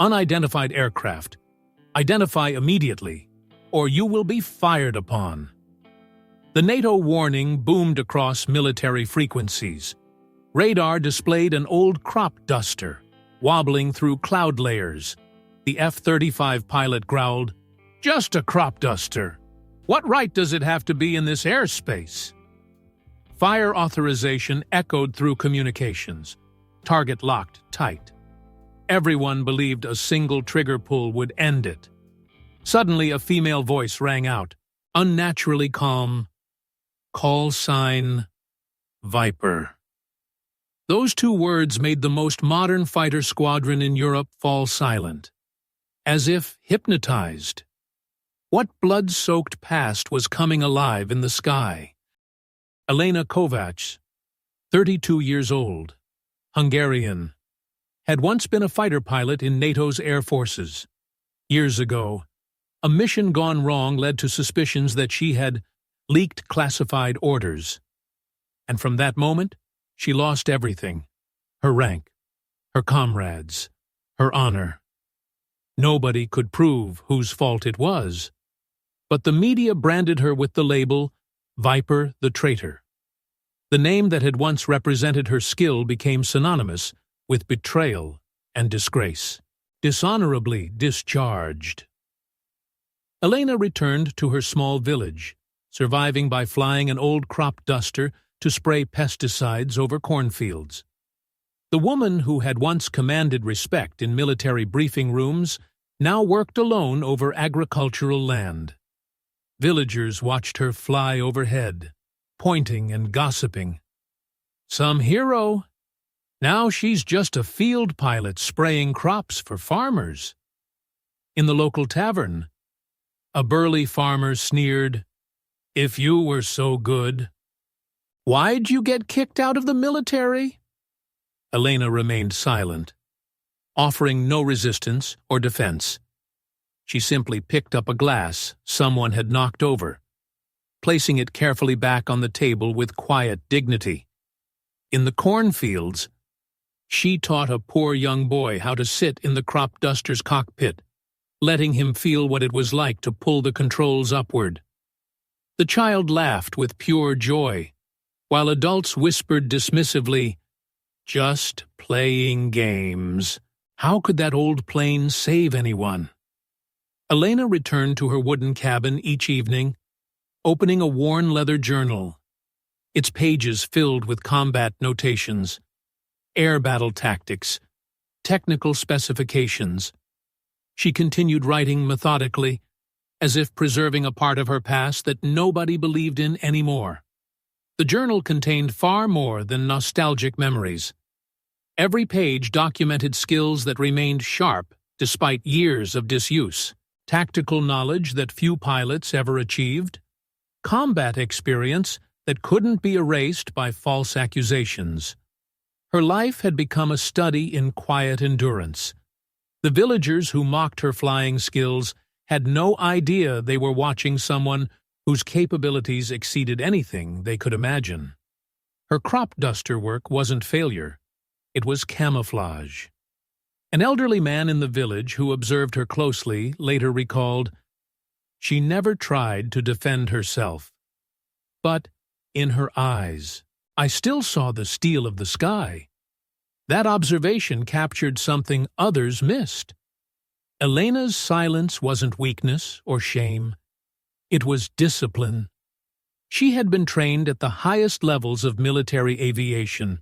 unidentified aircraft. Identify immediately, or you will be fired upon. The NATO warning boomed across military frequencies. Radar displayed an old crop duster, wobbling through cloud layers. The F-35 pilot growled, "Just a crop duster. What right does it have to be in this airspace?" Fire authorization echoed through communications. Target locked tight. Everyone believed a single trigger pull would end it. Suddenly, a female voice rang out, unnaturally calm. Call sign Viper. Those two words made the most modern fighter squadron in Europe fall silent, as if hypnotized. What blood-soaked past was coming alive in the sky? Elena Kovacs, 32 years old, Hungarian, had once been a fighter pilot in NATO's air forces. Years ago, a mission gone wrong led to suspicions that she had leaked classified orders. And from that moment, she lost everything: her rank, her comrades, her honor. Nobody could prove whose fault it was, but the media branded her with the label Viper the Traitor. The name that had once represented her skill became synonymous with betrayal and disgrace. Dishonorably discharged. Elena returned to her small village, surviving by flying an old crop duster to spray pesticides over cornfields. The woman who had once commanded respect in military briefing rooms now worked alone over agricultural land. Villagers watched her fly overhead, pointing and gossiping. Some hero! Now she's just a field pilot spraying crops for farmers. In the local tavern, a burly farmer sneered, "If you were so good, why'd you get kicked out of the military?" Elena remained silent, offering no resistance or defense. She simply picked up a glass someone had knocked over, placing it carefully back on the table with quiet dignity. In the cornfields, she taught a poor young boy how to sit in the crop duster's cockpit, letting him feel what it was like to pull the controls upward. The child laughed with pure joy, while adults whispered dismissively, "Just playing games. How could that old plane save anyone?" Elena returned to her wooden cabin each evening, opening a worn leather journal, its pages filled with combat notations, air battle tactics, technical specifications. She continued writing methodically, as if preserving a part of her past that nobody believed in anymore. The journal contained far more than nostalgic memories. Every page documented skills that remained sharp despite years of disuse, tactical knowledge that few pilots ever achieved, combat experience that couldn't be erased by false accusations. Her life had become a study in quiet endurance. The villagers who mocked her flying skills had no idea they were watching someone whose capabilities exceeded anything they could imagine. Her crop duster work wasn't failure. It was camouflage. An elderly man in the village who observed her closely later recalled, "She never tried to defend herself. But, in her eyes, I still saw the steel of the sky." That observation captured something others missed. Elena's silence wasn't weakness or shame. It was discipline. She had been trained at the highest levels of military aviation,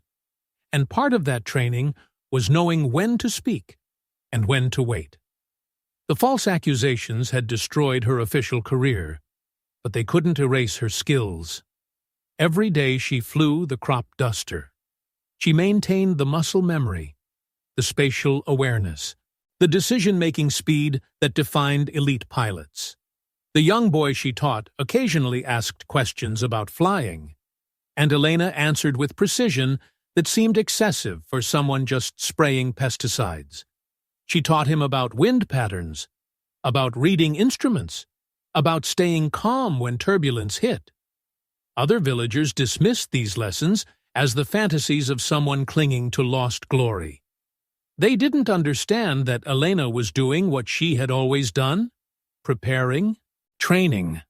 and part of that training was knowing when to speak and when to wait. The false accusations had destroyed her official career, but they couldn't erase her skills. Every day she flew the crop duster. She maintained the muscle memory, the spatial awareness, the decision-making speed that defined elite pilots. The young boy she taught occasionally asked questions about flying, and Elena answered with precision that seemed excessive for someone just spraying pesticides. She taught him about wind patterns, about reading instruments, about staying calm when turbulence hit. Other villagers dismissed these lessons as the fantasies of someone clinging to lost glory. They didn't understand that Elena was doing what she had always done: preparing, training,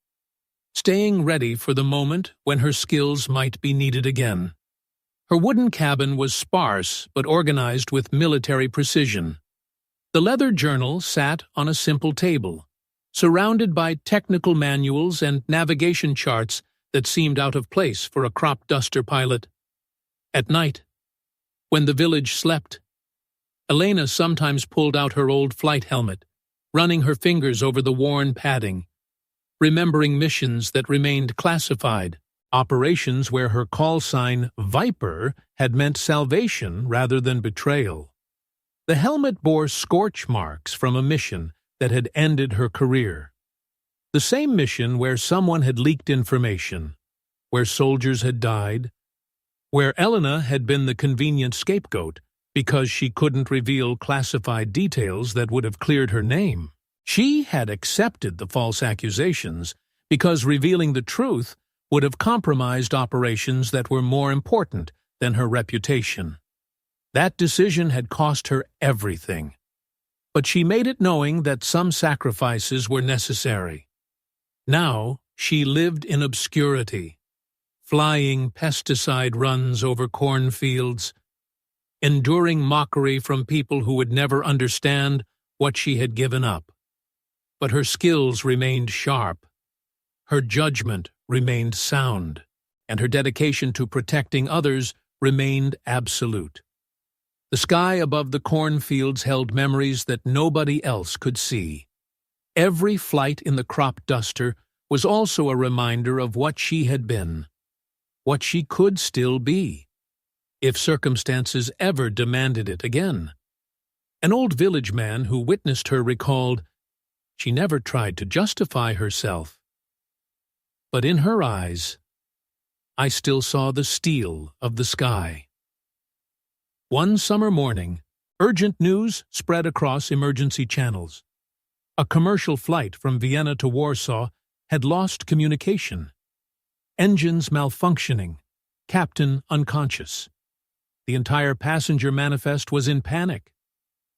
staying ready for the moment when her skills might be needed again. Her wooden cabin was sparse but organized with military precision. The leather journal sat on a simple table, surrounded by technical manuals and navigation charts that seemed out of place for a crop duster pilot. At night, when the village slept, Elena sometimes pulled out her old flight helmet, running her fingers over the worn padding, remembering missions that remained classified, operations where her call sign, Viper, had meant salvation rather than betrayal. The helmet bore scorch marks from a mission that had ended her career. The same mission where someone had leaked information, where soldiers had died, where Elena had been the convenient scapegoat because she couldn't reveal classified details that would have cleared her name. She had accepted the false accusations because revealing the truth would have compromised operations that were more important than her reputation. That decision had cost her everything. But she made it knowing that some sacrifices were necessary. Now she lived in obscurity, flying pesticide runs over cornfields, enduring mockery from people who would never understand what she had given up. But her skills remained sharp, her judgment remained sound, and her dedication to protecting others remained absolute. The sky above the cornfields held memories that nobody else could see. Every flight in the crop duster was also a reminder of what she had been, what she could still be, if circumstances ever demanded it again. An old village man who witnessed her recalled, "She never tried to justify herself. But in her eyes, I still saw the steel of the sky." One summer morning, urgent news spread across emergency channels. A commercial flight from Vienna to Warsaw had lost communication. Engines malfunctioning, captain unconscious. The entire passenger manifest was in panic.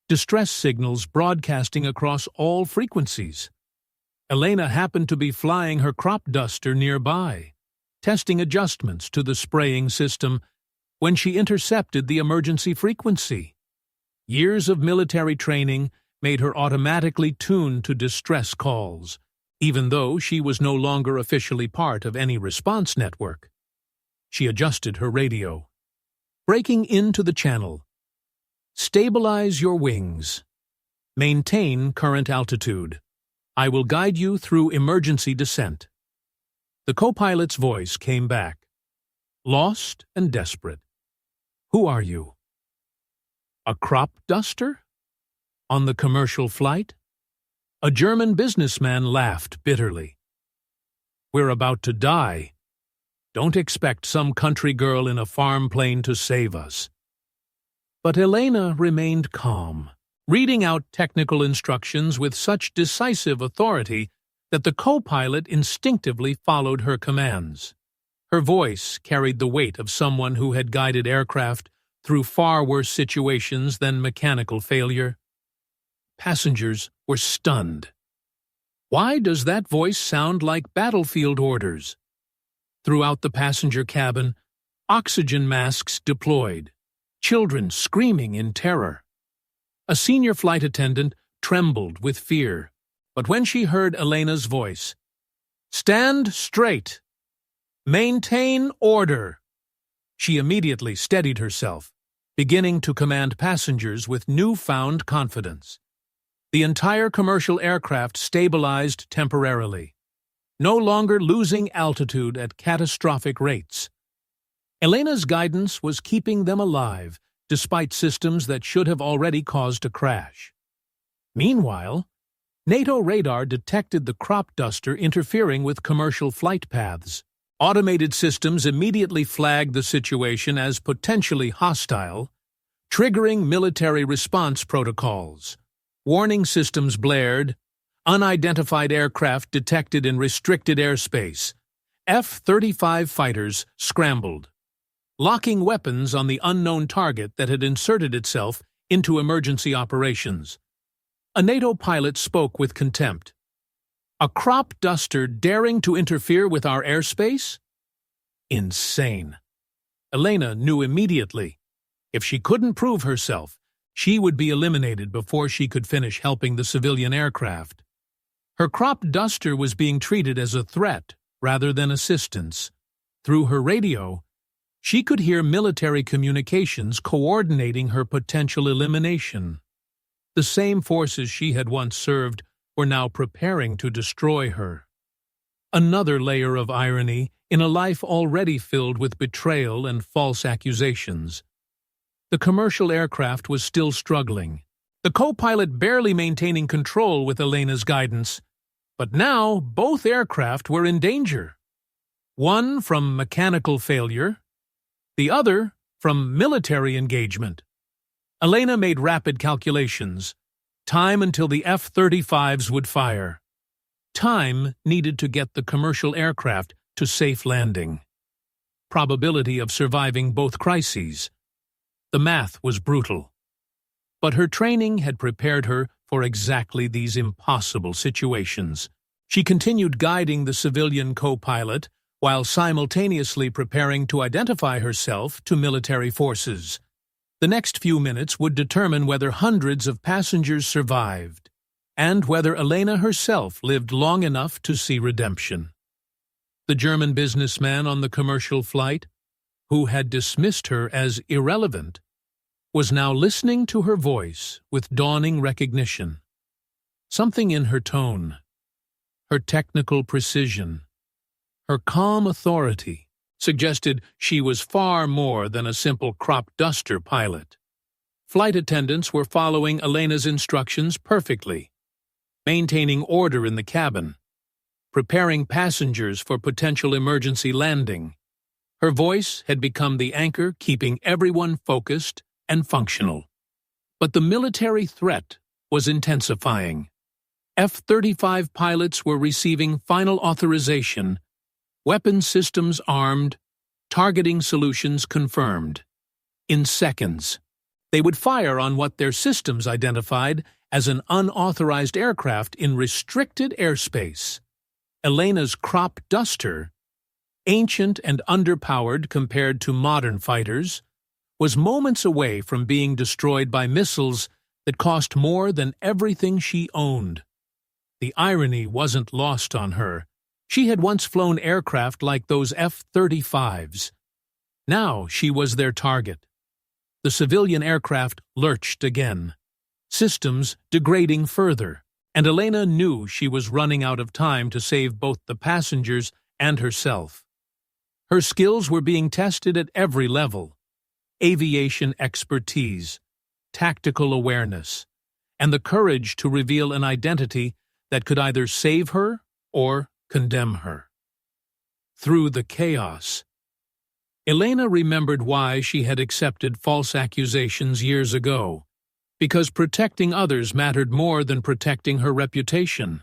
Distress signals broadcasting across all frequencies. Elena happened to be flying her crop duster nearby, testing adjustments to the spraying system when she intercepted the emergency frequency. Years of military training made her automatically tuned to distress calls, even though she was no longer officially part of any response network. She adjusted her radio, breaking into the channel. "Stabilize your wings. Maintain current altitude. I will guide you through emergency descent." The co-pilot's voice came back, lost and desperate. "Who are you? A crop duster? On the commercial flight?" A German businessman laughed bitterly. "We're about to die. Don't expect some country girl in a farm plane to save us." But Elena remained calm, reading out technical instructions with such decisive authority that the co-pilot instinctively followed her commands. Her voice carried the weight of someone who had guided aircraft through far worse situations than mechanical failure. Passengers were stunned. Why does that voice sound like battlefield orders? Throughout the passenger cabin, oxygen masks deployed, children screaming in terror. A senior flight attendant trembled with fear, but when she heard Elena's voice, "Stand straight! Maintain order!" she immediately steadied herself, beginning to command passengers with newfound confidence. The entire commercial aircraft stabilized temporarily, no longer losing altitude at catastrophic rates. Elena's guidance was keeping them alive, despite systems that should have already caused a crash. Meanwhile, NATO radar detected the crop duster interfering with commercial flight paths. Automated systems immediately flagged the situation as potentially hostile, triggering military response protocols. Warning systems blared, unidentified aircraft detected in restricted airspace. F-35 fighters scrambled, locking weapons on the unknown target that had inserted itself into emergency operations. A NATO pilot spoke with contempt. "A crop duster daring to interfere with our airspace? Insane." Elena knew immediately. If she couldn't prove herself, she would be eliminated before she could finish helping the civilian aircraft. Her crop duster was being treated as a threat rather than assistance. Through her radio, she could hear military communications coordinating her potential elimination. The same forces she had once served were now preparing to destroy her. Another layer of irony in a life already filled with betrayal and false accusations. The commercial aircraft was still struggling, the co-pilot barely maintaining control with Elena's guidance. But now both aircraft were in danger. One from mechanical failure, the other from military engagement. Elena made rapid calculations. Time until the F-35s would fire. Time needed to get the commercial aircraft to safe landing. Probability of surviving both crises. The math was brutal. But her training had prepared her for exactly these impossible situations. She continued guiding the civilian co-pilot while simultaneously preparing to identify herself to military forces. The next few minutes would determine whether hundreds of passengers survived, and whether Elena herself lived long enough to see redemption. The German businessman on the commercial flight, who had dismissed her as irrelevant, was now listening to her voice with dawning recognition. Something in her tone, her technical precision, her calm authority, suggested she was far more than a simple crop duster pilot. Flight attendants were following Elena's instructions perfectly, maintaining order in the cabin, preparing passengers for potential emergency landing. Her voice had become the anchor keeping everyone focused and functional. But the military threat was intensifying. F-35 pilots were receiving final authorization, weapons systems armed, targeting solutions confirmed. In seconds, they would fire on what their systems identified as an unauthorized aircraft in restricted airspace. Elena's crop duster, ancient and underpowered compared to modern fighters, was moments away from being destroyed by missiles that cost more than everything she owned. The irony wasn't lost on her. She had once flown aircraft like those F-35s. Now she was their target. The civilian aircraft lurched again, systems degrading further, and Elena knew she was running out of time to save both the passengers and herself. Her skills were being tested at every level: aviation expertise, tactical awareness, and the courage to reveal an identity that could either save her or condemn her. Through the chaos, Elena remembered why she had accepted false accusations years ago, because protecting others mattered more than protecting her reputation.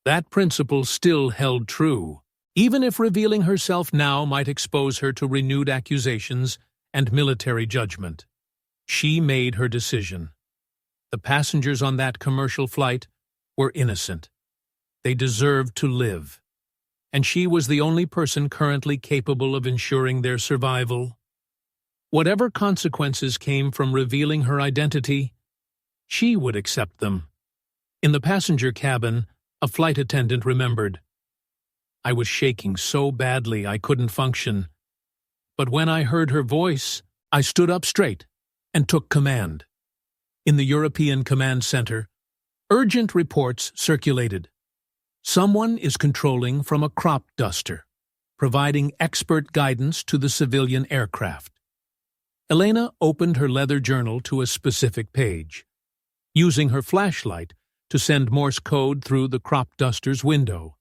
That principle still held true, even if revealing herself now might expose her to renewed accusations and military judgment. She made her decision. The passengers on that commercial flight were innocent. They deserved to live, and she was the only person currently capable of ensuring their survival. Whatever consequences came from revealing her identity, she would accept them. In the passenger cabin, a flight attendant remembered, "I was shaking so badly I couldn't function. But when I heard her voice, I stood up straight and took command." In the European Command Center, urgent reports circulated. Someone is controlling from a crop duster, providing expert guidance to the civilian aircraft. Elena opened her leather journal to a specific page, using her flashlight to send Morse code through the crop duster's window.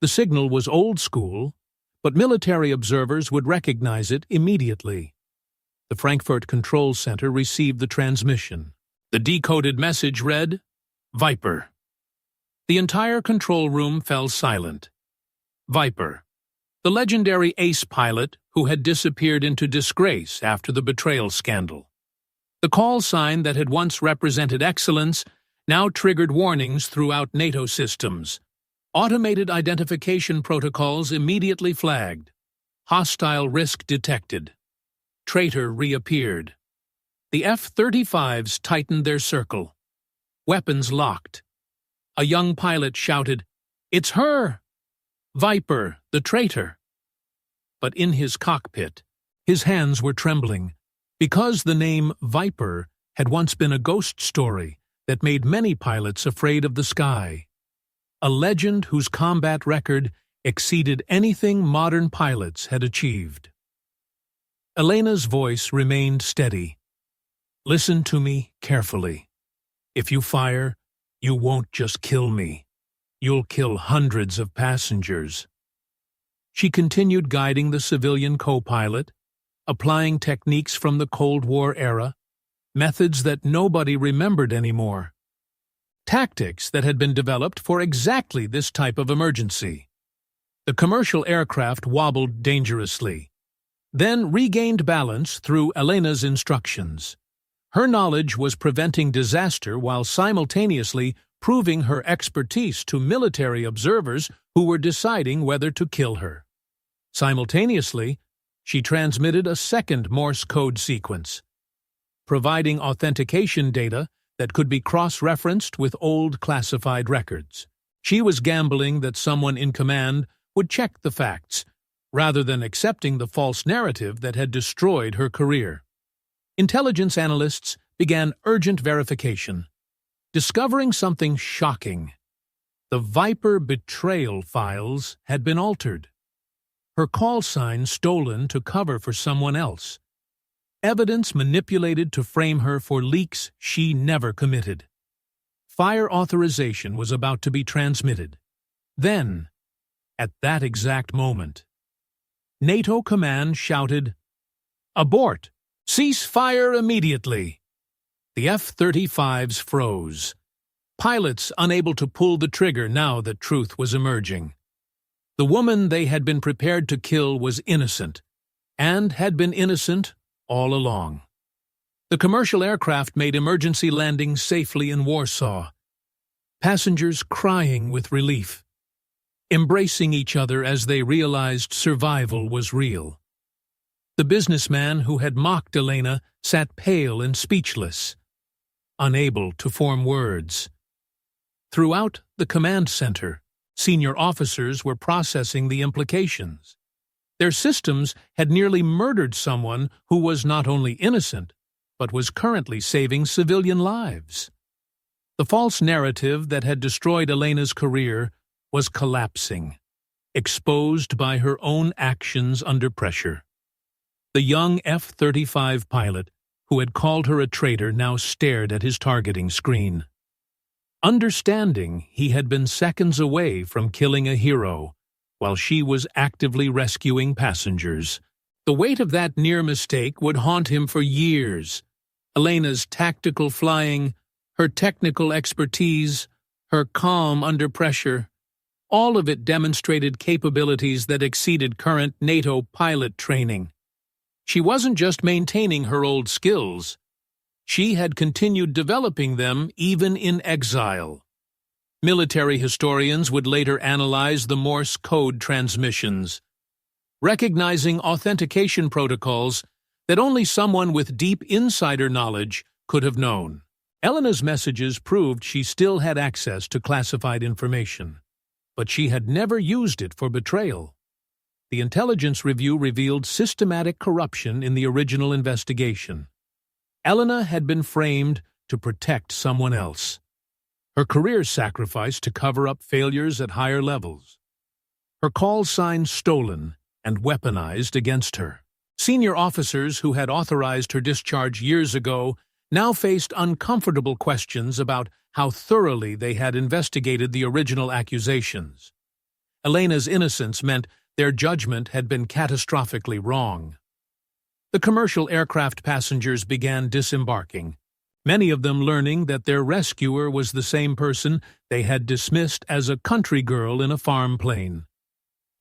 The signal was old school, but military observers would recognize it immediately. The Frankfurt Control Center received the transmission. The decoded message read, "Viper." The entire control room fell silent. Viper, the legendary ace pilot who had disappeared into disgrace after the betrayal scandal. The call sign that had once represented excellence now triggered warnings throughout NATO systems. Automated identification protocols immediately flagged. Hostile risk detected. Traitor reappeared. The F-35s tightened their circle. Weapons locked. A young pilot shouted, "It's her! Viper, the traitor!" But in his cockpit, his hands were trembling, because the name Viper had once been a ghost story that made many pilots afraid of the sky. A legend whose combat record exceeded anything modern pilots had achieved. Elena's voice remained steady. "Listen to me carefully. If you fire, you won't just kill me. You'll kill hundreds of passengers." She continued guiding the civilian co-pilot, applying techniques from the Cold War era, methods that nobody remembered anymore. Tactics that had been developed for exactly this type of emergency. The commercial aircraft wobbled dangerously, then regained balance through Elena's instructions. Her knowledge was preventing disaster while simultaneously proving her expertise to military observers who were deciding whether to kill her. Simultaneously, she transmitted a second Morse code sequence, providing authentication data that could be cross-referenced with old classified records. She was gambling that someone in command would check the facts, rather than accepting the false narrative that had destroyed her career. Intelligence analysts began urgent verification, discovering something shocking. The Viper betrayal files had been altered. Her call sign stolen to cover for someone else. Evidence manipulated to frame her for leaks she never committed. Fire authorization was about to be transmitted. Then, at that exact moment, NATO command shouted, "Abort! Cease fire immediately!" The F-35s froze. Pilots unable to pull the trigger now that truth was emerging. The woman they had been prepared to kill was innocent, and had been innocent all along. The commercial aircraft made emergency landings safely in Warsaw. Passengers crying with relief, embracing each other as they realized survival was real. The businessman who had mocked Elena sat pale and speechless, unable to form words. Throughout the command center, senior officers were processing the implications. Their systems had nearly murdered someone who was not only innocent, but was currently saving civilian lives. The false narrative that had destroyed Elena's career was collapsing, exposed by her own actions under pressure. The young F-35 pilot, who had called her a traitor, now stared at his targeting screen. Understanding he had been seconds away from killing a hero, while she was actively rescuing passengers. The weight of that near mistake would haunt him for years. Elena's tactical flying, her technical expertise, her calm under pressure, all of it demonstrated capabilities that exceeded current NATO pilot training. She wasn't just maintaining her old skills. She had continued developing them even in exile. Military historians would later analyze the Morse code transmissions, recognizing authentication protocols that only someone with deep insider knowledge could have known. Elena's messages proved she still had access to classified information, but she had never used it for betrayal. The intelligence review revealed systematic corruption in the original investigation. Elena had been framed to protect someone else. Her career sacrificed to cover up failures at higher levels. Her call sign stolen and weaponized against her. Senior officers who had authorized her discharge years ago now faced uncomfortable questions about how thoroughly they had investigated the original accusations. Elena's innocence meant their judgment had been catastrophically wrong. The commercial aircraft passengers began disembarking, many of them learning that their rescuer was the same person they had dismissed as a country girl in a farm plane.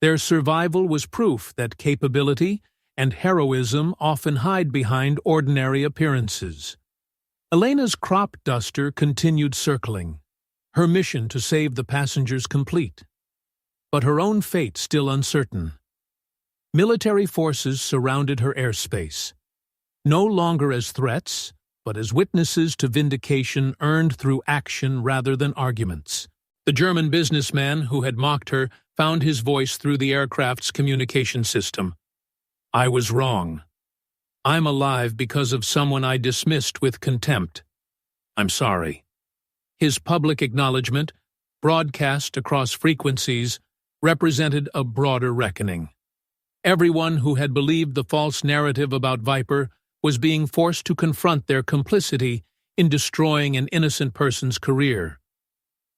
Their survival was proof that capability and heroism often hide behind ordinary appearances. Elena's crop duster continued circling, her mission to save the passengers complete, but her own fate still uncertain. Military forces surrounded her airspace, no longer as threats, but as witnesses to vindication earned through action rather than arguments. The German businessman who had mocked her found his voice through the aircraft's communication system. "I was wrong. I'm alive because of someone I dismissed with contempt. I'm sorry." His public acknowledgement, broadcast across frequencies, represented a broader reckoning. Everyone who had believed the false narrative about Viper was being forced to confront their complicity in destroying an innocent person's career.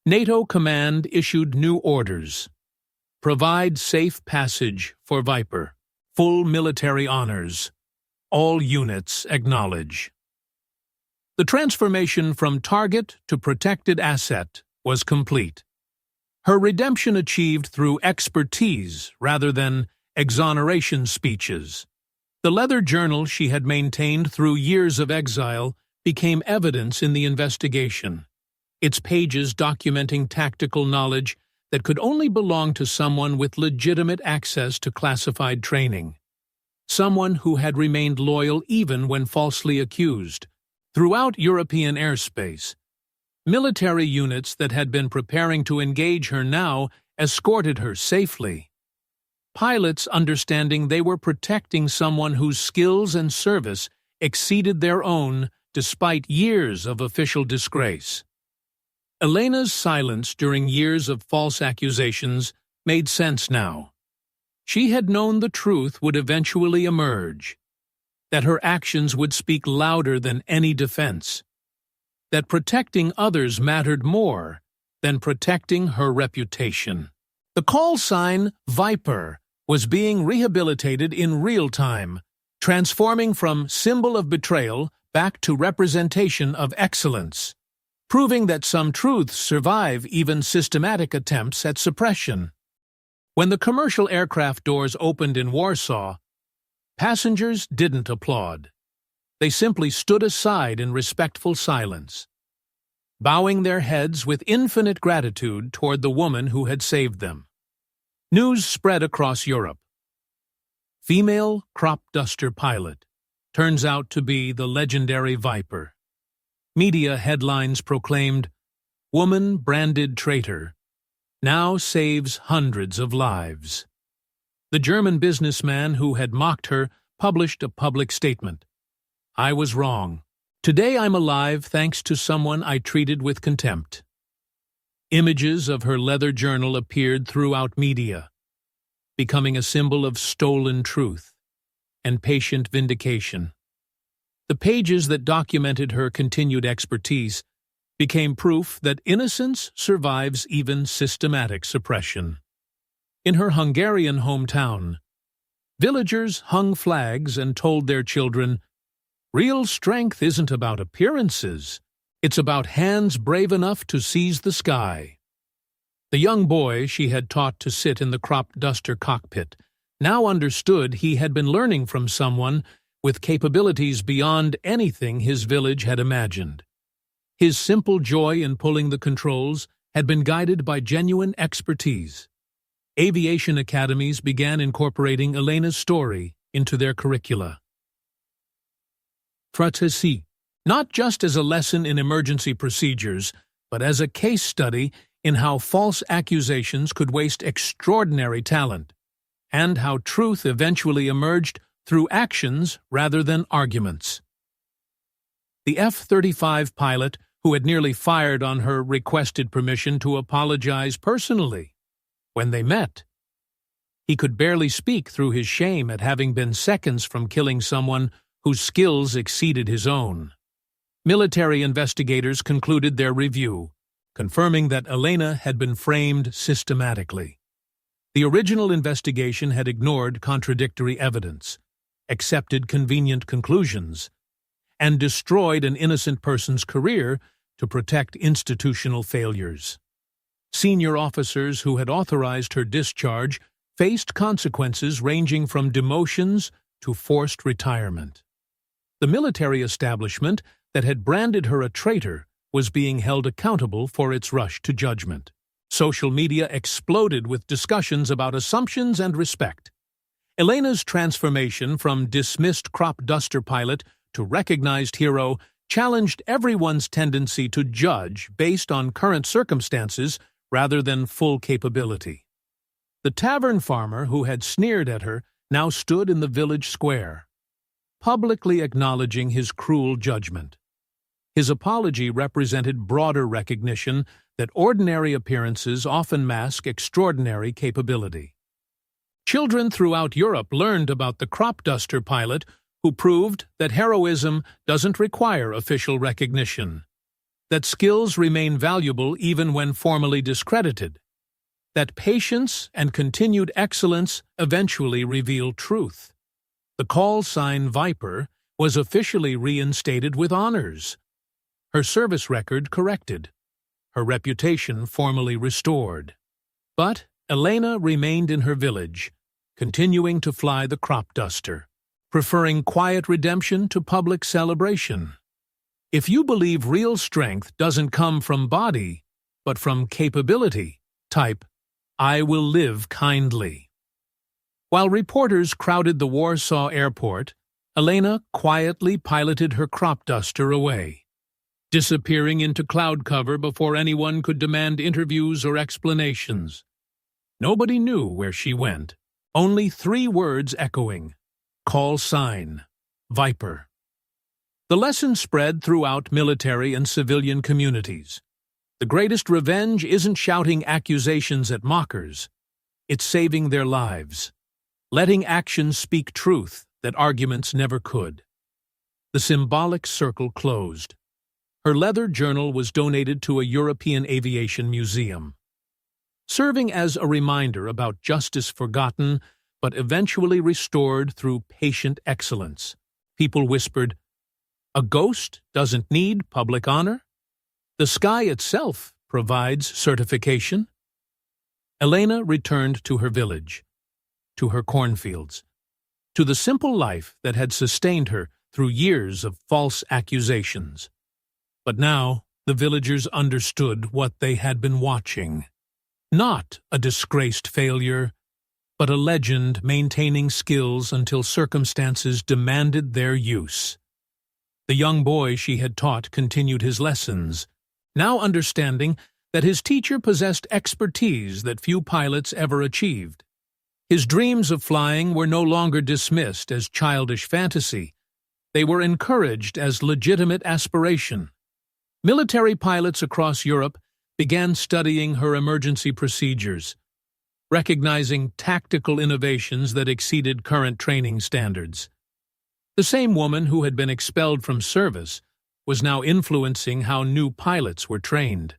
NATO command issued new orders. Provide safe passage for Viper. Full military honors. All units acknowledge. The transformation from target to protected asset was complete. Her redemption achieved through expertise rather than exoneration speeches. The leather journal she had maintained through years of exile became evidence in the investigation, its pages documenting tactical knowledge that could only belong to someone with legitimate access to classified training, someone who had remained loyal even when falsely accused. Throughout European airspace, military units that had been preparing to engage her now escorted her safely. Pilots understanding they were protecting someone whose skills and service exceeded their own despite years of official disgrace. Elena's silence during years of false accusations made sense now. She had known the truth would eventually emerge, that her actions would speak louder than any defense, that protecting others mattered more than protecting her reputation. The call sign Viper was being rehabilitated in real time, transforming from symbol of betrayal back to representation of excellence, proving that some truths survive even systematic attempts at suppression. When the commercial aircraft doors opened in Warsaw, passengers didn't applaud. They simply stood aside in respectful silence, bowing their heads with infinite gratitude toward the woman who had saved them. News spread across Europe. Female crop duster pilot turns out to be the legendary Viper. Media headlines proclaimed, "Woman branded traitor, now saves hundreds of lives." The German businessman who had mocked her published a public statement. "I was wrong. Today I'm alive thanks to someone I treated with contempt." Images of her leather journal appeared throughout media, becoming a symbol of stolen truth and patient vindication. The pages that documented her continued expertise became proof that innocence survives even systematic suppression. In her Hungarian hometown, villagers hung flags and told their children, "Real strength isn't about appearances, it's about hands brave enough to seize the sky." The young boy she had taught to sit in the crop duster cockpit now understood he had been learning from someone with capabilities beyond anything his village had imagined. His simple joy in pulling the controls had been guided by genuine expertise. Aviation academies began incorporating Elena's story into their curricula. Traitor, not just as a lesson in emergency procedures, but as a case study in how false accusations could waste extraordinary talent, and how truth eventually emerged through actions rather than arguments. The F-35 pilot, who had nearly fired on her, requested permission to apologize personally when they met. He could barely speak through his shame at having been seconds from killing someone whose skills exceeded his own. Military investigators concluded their review, confirming that Elena had been framed systematically. The original investigation had ignored contradictory evidence, accepted convenient conclusions, and destroyed an innocent person's career to protect institutional failures. Senior officers who had authorized her discharge faced consequences ranging from demotions to forced retirement. The military establishment that had branded her a traitor was being held accountable for its rush to judgment. Social media exploded with discussions about assumptions and respect. Elena's transformation from dismissed crop duster pilot to recognized hero challenged everyone's tendency to judge based on current circumstances rather than full capability. The tavern farmer who had sneered at her now stood in the village square, publicly acknowledging his cruel judgment. His apology represented broader recognition that ordinary appearances often mask extraordinary capability. Children throughout Europe learned about the crop duster pilot who proved that heroism doesn't require official recognition, that skills remain valuable even when formally discredited, that patience and continued excellence eventually reveal truth. The call sign Viper was officially reinstated with honors, her service record corrected, her reputation formally restored. But Elena remained in her village, continuing to fly the crop duster, preferring quiet redemption to public celebration. If you believe real strength doesn't come from body, but from capability, type, "I will live kindly." While reporters crowded the Warsaw airport, Elena quietly piloted her crop duster away, disappearing into cloud cover before anyone could demand interviews or explanations. Nobody knew where she went, only 3 words echoing: call sign, Viper. The lesson spread throughout military and civilian communities. The greatest revenge isn't shouting accusations at mockers, it's saving their lives, letting actions speak truth that arguments never could. The symbolic circle closed. Her leather journal was donated to a European aviation museum, serving as a reminder about justice forgotten but eventually restored through patient excellence. People whispered, "A ghost doesn't need public honor? The sky itself provides certification." Elena returned to her village, to her cornfields, to the simple life that had sustained her through years of false accusations. But now the villagers understood what they had been watching. Not a disgraced failure, but a legend maintaining skills until circumstances demanded their use. The young boy she had taught continued his lessons, now understanding that his teacher possessed expertise that few pilots ever achieved. His dreams of flying were no longer dismissed as childish fantasy. They were encouraged as legitimate aspiration. Military pilots across Europe began studying her emergency procedures, recognizing tactical innovations that exceeded current training standards. The same woman who had been expelled from service was now influencing how new pilots were trained.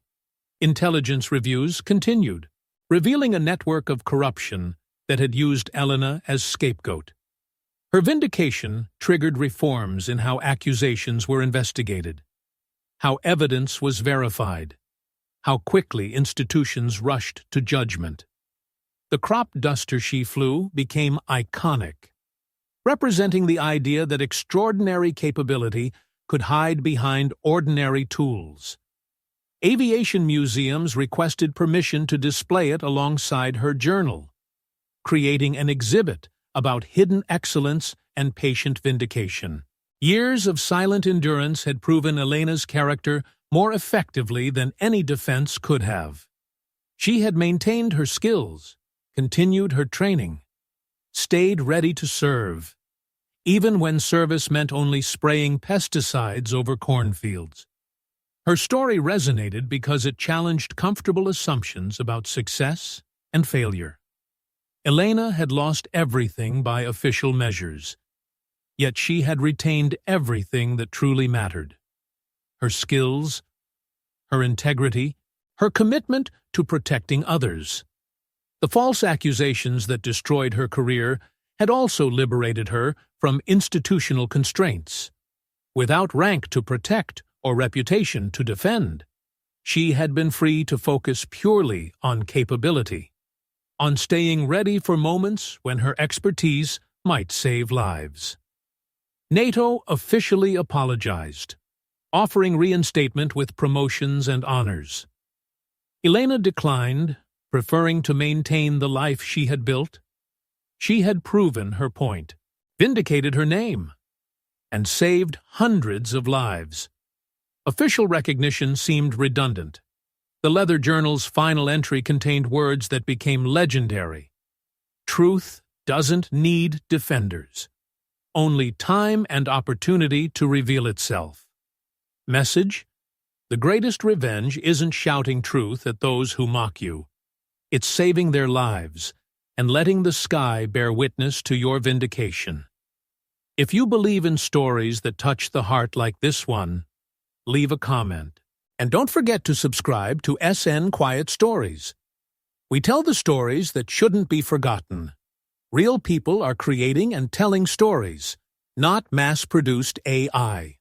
Intelligence reviews continued, revealing a network of corruption that had used Elena as scapegoat. Her vindication triggered reforms in how accusations were investigated, how evidence was verified, how quickly institutions rushed to judgment. The crop duster she flew became iconic, representing the idea that extraordinary capability could hide behind ordinary tools. Aviation museums requested permission to display it alongside her journal, creating an exhibit about hidden excellence and patient vindication. Years of silent endurance had proven Elena's character more effectively than any defense could have. She had maintained her skills, continued her training, stayed ready to serve, even when service meant only spraying pesticides over cornfields. Her story resonated because it challenged comfortable assumptions about success and failure. Elena had lost everything by official measures, yet she had retained everything that truly mattered: her skills, her integrity, her commitment to protecting others. The false accusations that destroyed her career had also liberated her from institutional constraints. Without rank to protect or reputation to defend, she had been free to focus purely on capability, on staying ready for moments when her expertise might save lives. NATO officially apologized. offering reinstatement with promotions and honors. Elena declined, preferring to maintain the life she had built. She had proven her point, vindicated her name, and saved hundreds of lives. Official recognition seemed redundant. The Leather Journal's final entry contained words that became legendary. Truth doesn't need defenders. Only time and opportunity to reveal itself. Message: the greatest revenge isn't shouting truth at those who mock you. It's saving their lives and letting the sky bear witness to your vindication. If you believe in stories that touch the heart like this one, leave a comment. And don't forget to subscribe to SN Quiet Stories. We tell the stories that shouldn't be forgotten. Real people are creating and telling stories, not mass-produced AI.